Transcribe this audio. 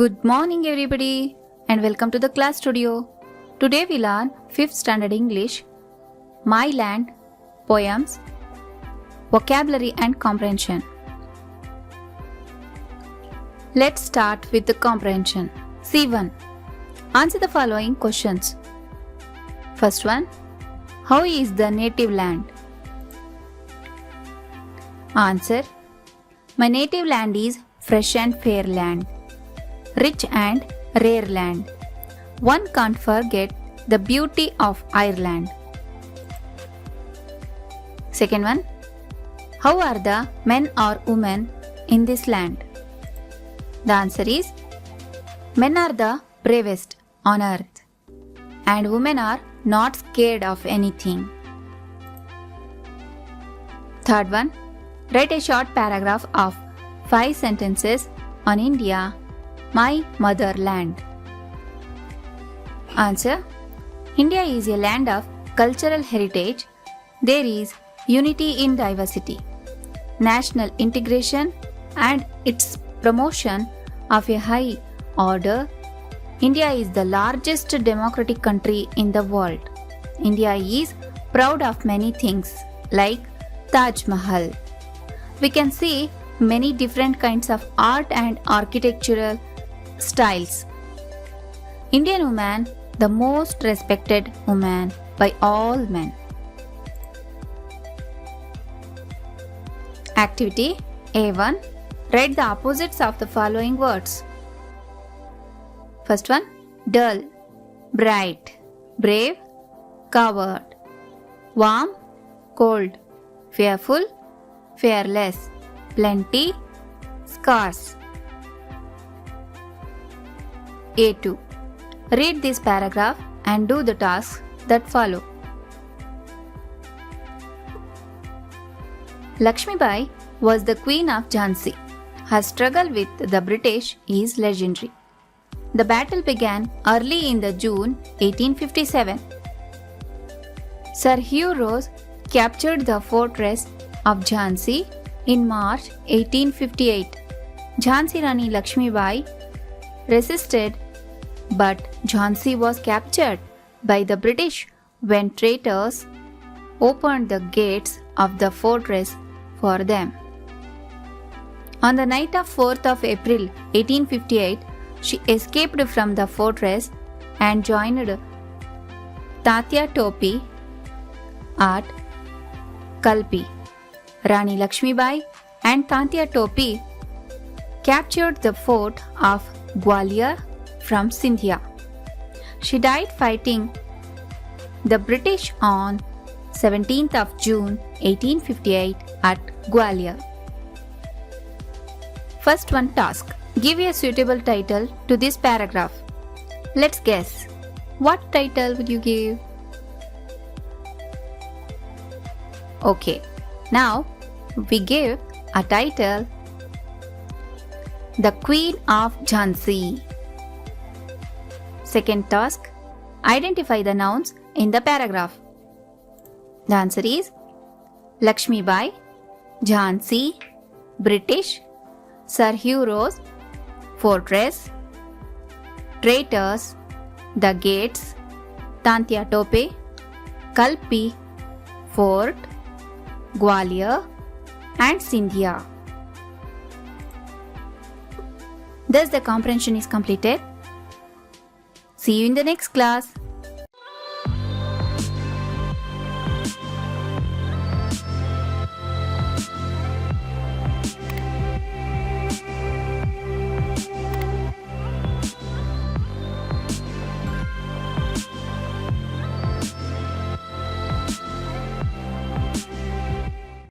Good morning everybody and welcome to the class studio. Today we learn 5th standard English, My Land, Poems, Vocabulary and Comprehension. Let's start with the comprehension. C1. Answer the following questions. First one. How is the native land? Answer. My native land is fresh and fair land, rich and rare land. One can't forget the beauty of Ireland. Second one. How are the men or women in this land? The answer is, men are the bravest on earth and women are not scared of anything. Third one. Write a short paragraph of 5 sentences on India, my motherland. Answer. India is a land of cultural heritage. There is unity in diversity, national integration and its promotion of a high order. India is the largest democratic country in the world. India is proud of many things like Taj Mahal. We can see many different kinds of art and architectural styles. Indian woman, the most respected woman by all men. Activity A1. Write the opposites of the following words. First one. Dull, bright, brave, coward, warm, cold, fearful, fearless, plenty, scarce. A2. Read this paragraph and do the tasks that follow. Lakshmibai was the Queen of Jhansi. Her struggle with the British is legendary. The battle began early in the June 1857. Sir Hugh Ross captured the fortress of Jhansi in March 1858. Jhansi Rani Lakshmibai resisted, but Jhansi was captured by the British when traitors opened the gates of the fortress for them. On the night of 4th of April 1858, she escaped from the fortress and joined Tatya Topi at Kalpi. Rani Lakshmibai and Tatya Topi captured the fort of Gwalior from Scindia. She died fighting the British on 17th of June 1858 at Gwalior. First one task. Give a suitable title to this paragraph. Let's guess. What title would you give? Okay. Now we give a title, The Queen of Jhansi. Second task. Identify the nouns in the paragraph. The answer is Lakshmibai, Jhansi, British, Sir Hugh Ross, fortress, traitors, the gates, Tatya Tope, Kalpi, fort, Gwalior and Scindia. Thus the comprehension is completed. See you in the next class.